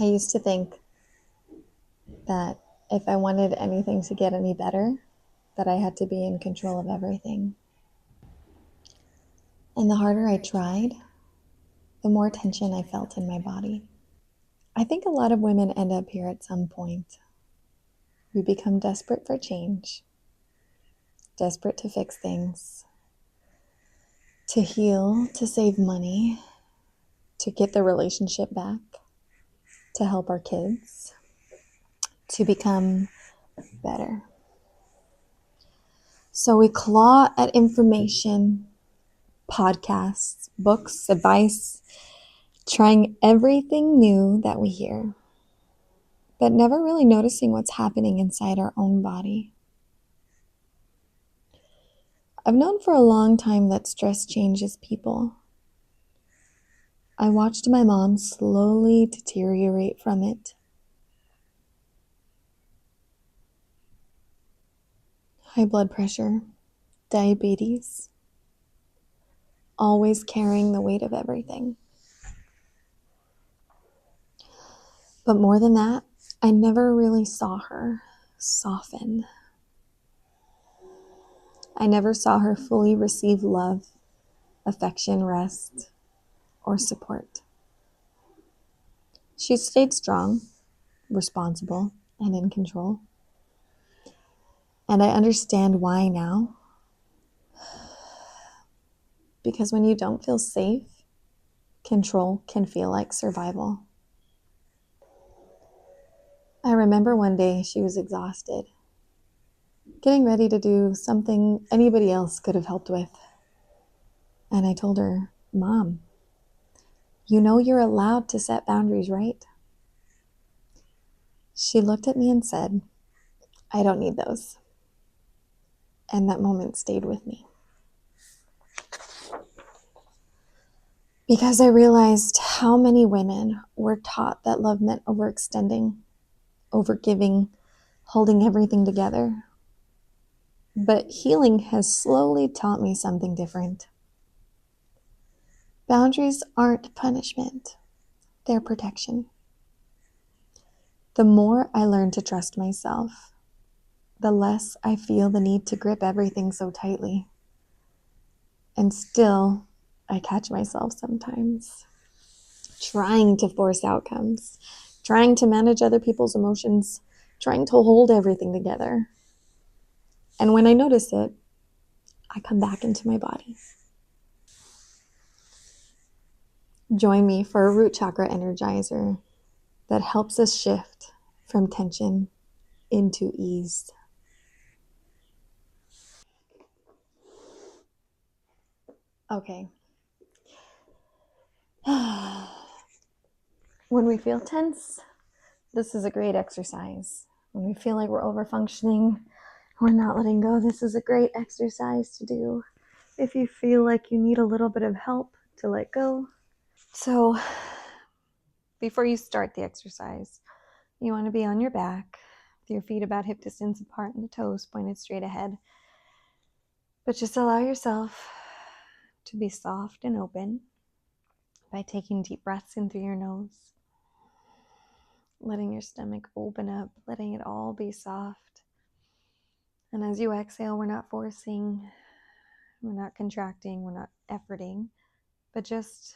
I used to think that if I wanted anything to get any better, that I had to be in control of everything. And the harder I tried, the more tension I felt in my body. I think a lot of women end up here at some point. We become desperate for change, desperate to fix things, to heal, to save money, to get the relationship back, to help our kids, to become better. So we claw at information, podcasts, books, advice, trying everything new that we hear, but never really noticing what's happening inside our own body. I've known for a long time that stress changes people. I watched my mom slowly deteriorate from it. High blood pressure, diabetes, always carrying the weight of everything. But more than that, I never really saw her soften. I never saw her fully receive love, affection, rest, or support. She stayed strong, responsible, and in control. And I understand why now. Because when you don't feel safe, control can feel like survival. I remember one day she was exhausted, getting ready to do something anybody else could have helped with. And I told her, "Mom, you know you're allowed to set boundaries, right?" She looked at me and said, "I don't need those." And that moment stayed with me. Because I realized how many women were taught that love meant overextending, overgiving, holding everything together. But healing has slowly taught me something different. Boundaries aren't punishment, they're protection. The more I learn to trust myself, the less I feel the need to grip everything so tightly. And still, I catch myself sometimes trying to force outcomes, trying to manage other people's emotions, trying to hold everything together. And when I notice it, I come back into my body. Join me for a root chakra energizer that helps us shift from tension into ease. Okay. When we feel tense, this is a great exercise. When we feel like we're overfunctioning, we're not letting go, this is a great exercise to do. If you feel like you need a little bit of help to let go. So, before you start the exercise, you want to be on your back, with your feet about hip distance apart and the toes pointed straight ahead. But just allow yourself to be soft and open by taking deep breaths in through your nose, letting your stomach open up, letting it all be soft. And as you exhale, we're not forcing, we're not contracting, we're not efforting, but just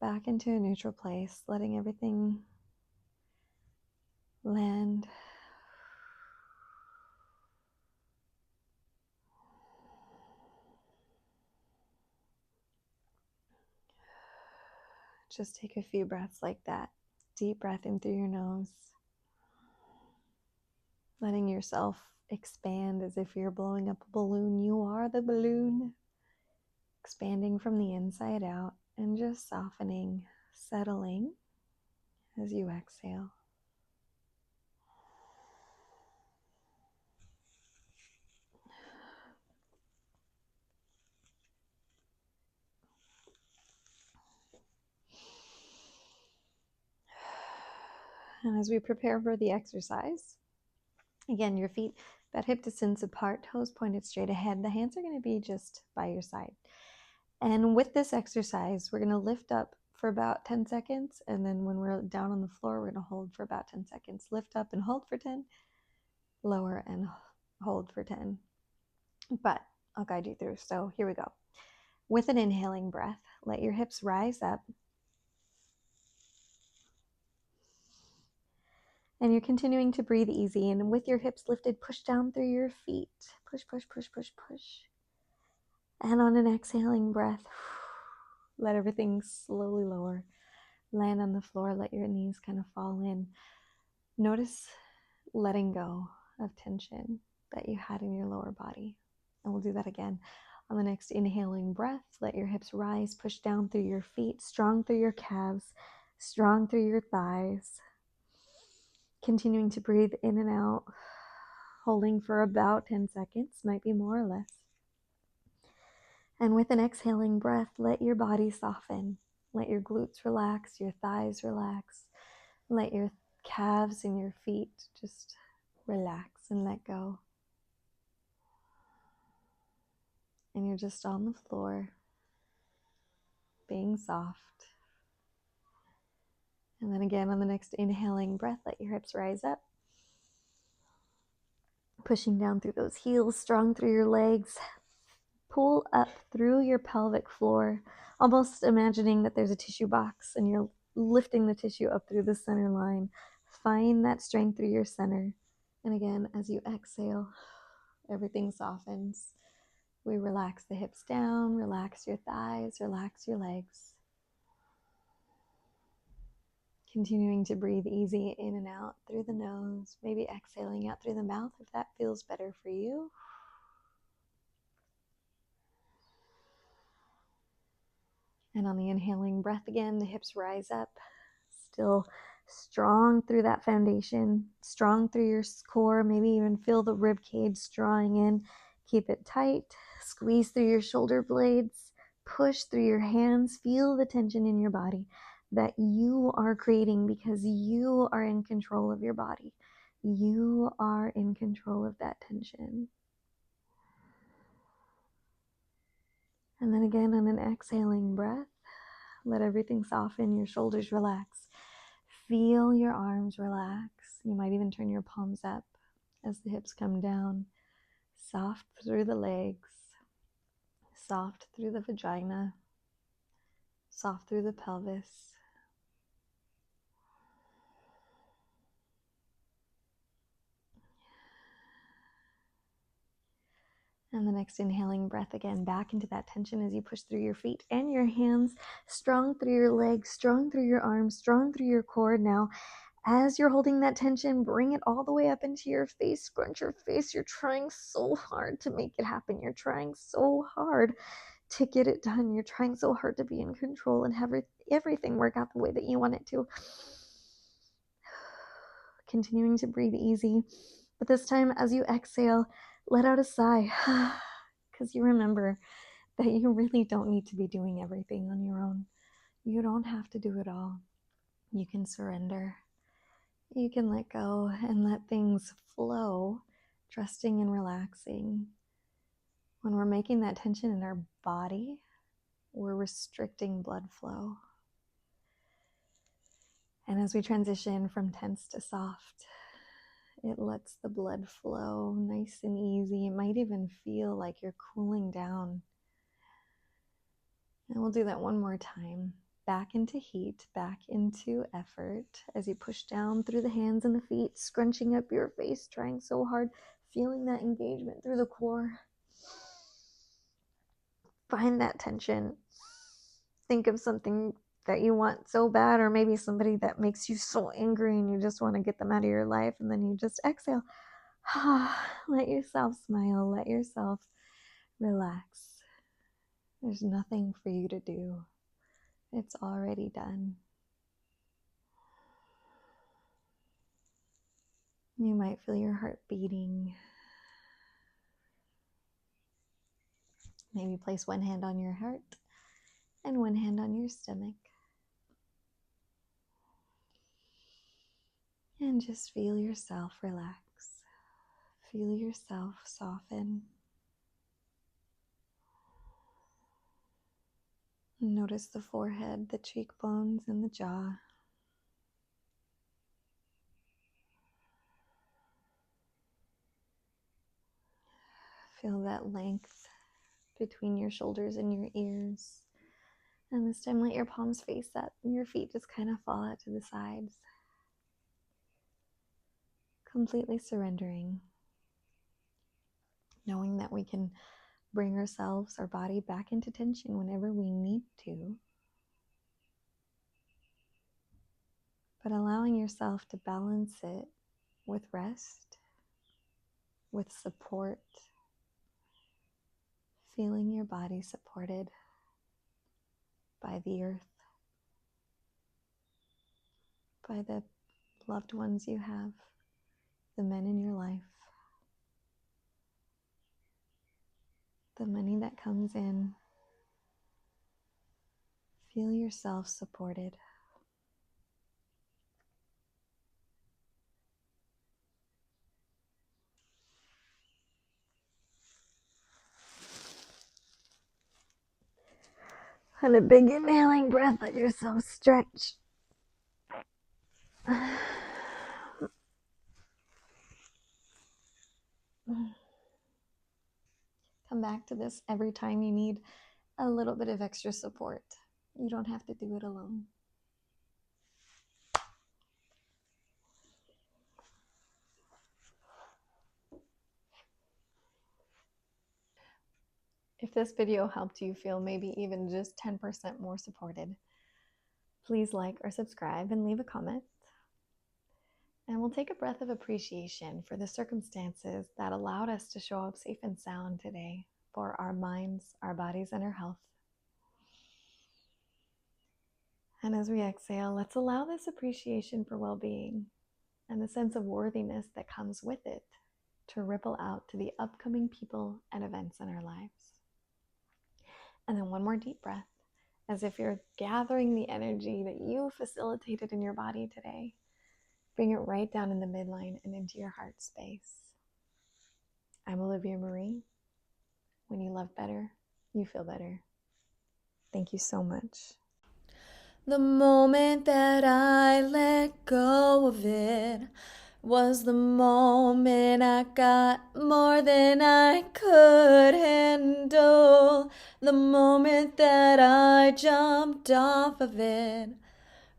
back into a neutral place, letting everything land. Just take a few breaths like that. Deep breath in through your nose. Letting yourself expand as if you're blowing up a balloon. You are the balloon. Expanding from the inside out and just softening, settling as you exhale. And as we prepare for the exercise, again, your feet about hip distance apart, toes pointed straight ahead. The hands are going to be just by your side. And with this exercise, we're going to lift up for about 10 seconds. And then when we're down on the floor, we're going to hold for about 10 seconds. Lift up and hold for 10. Lower and hold for 10. But I'll guide you through. So here we go. With an inhaling breath, let your hips rise up. And you're continuing to breathe easy. And with your hips lifted, push down through your feet. Push, push, push, push, push. And on an exhaling breath, let everything slowly lower. Land on the floor, let your knees kind of fall in. Notice letting go of tension that you had in your lower body. And we'll do that again. On the next inhaling breath, let your hips rise, push down through your feet, strong through your calves, strong through your thighs. Continuing to breathe in and out, holding for about 10 seconds, might be more or less. And with an exhaling breath, let your body soften. Let your glutes relax, your thighs relax. Let your calves and your feet just relax and let go. And you're just on the floor, being soft. And then again, on the next inhaling breath, let your hips rise up. Pushing down through those heels, strong through your legs. Pull up through your pelvic floor, almost imagining that there's a tissue box and you're lifting the tissue up through the center line. Find that strength through your center. And again, as you exhale, everything softens. We relax the hips down, relax your thighs, relax your legs. Continuing to breathe easy in and out through the nose, maybe exhaling out through the mouth if that feels better for you. And on the inhaling breath again, the hips rise up, still strong through that foundation, strong through your core, maybe even feel the rib cage drawing in. Keep it tight, squeeze through your shoulder blades, push through your hands, feel the tension in your body that you are creating because you are in control of your body. You are in control of that tension. And then again on an exhaling breath, let everything soften, your shoulders relax. Feel your arms relax. You might even turn your palms up as the hips come down. Soft through the legs, soft through the vagina, soft through the pelvis. And the next inhaling breath again, back into that tension as you push through your feet and your hands, strong through your legs, strong through your arms, strong through your core. Now, as you're holding that tension, bring it all the way up into your face, scrunch your face. You're trying so hard to make it happen. You're trying so hard to get it done. You're trying so hard to be in control and have everything work out the way that you want it to. Continuing to breathe easy. But this time, as you exhale, let out a sigh. Because you remember that you really don't need to be doing everything on your own. You don't have to do it all. You can surrender. You can let go and let things flow, trusting and relaxing. When we're making that tension in our body, we're restricting blood flow. And as we transition from tense to soft, it lets the blood flow nice and easy. It might even feel like you're cooling down. And we'll do that one more time. Back into heat, back into effort as you push down through the hands and the feet, scrunching up your face, trying so hard, feeling that engagement through the core. Find that tension. Think of something that you want so bad, or maybe somebody that makes you so angry and you just want to get them out of your life, and then you just exhale. Let yourself smile, let yourself relax. There's nothing for you to do. It's already done. You might feel your heart beating. Maybe place one hand on your heart and one hand on your stomach. And just feel yourself relax. Feel yourself soften. Notice the forehead, the cheekbones, and the jaw. Feel that length between your shoulders and your ears. And this time, let your palms face up and your feet just kind of fall out to the sides. Completely surrendering. Knowing that we can bring ourselves, our body back into tension whenever we need to. But allowing yourself to balance it with rest, with support, feeling your body supported by the earth, by the loved ones you have, the men in your life, the money that comes in. Feel yourself supported. And a big inhaling breath, let yourself stretch. Come back to this every time you need a little bit of extra support. You don't have to do it alone. If this video helped you feel maybe even just 10% more supported, please like or subscribe and leave a comment. And we'll take a breath of appreciation for the circumstances that allowed us to show up safe and sound today for our minds, our bodies, and our health. And as we exhale, let's allow this appreciation for well-being and the sense of worthiness that comes with it to ripple out to the upcoming people and events in our lives. And then one more deep breath, as if you're gathering the energy that you facilitated in your body today. Bring it right down in the midline and into your heart space. I'm Olivia Marie. When you love better, you feel better. Thank you so much. The moment that I let go of it was the moment I got more than I could handle. The moment that I jumped off of it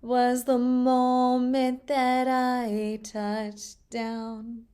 was the moment that I touched down.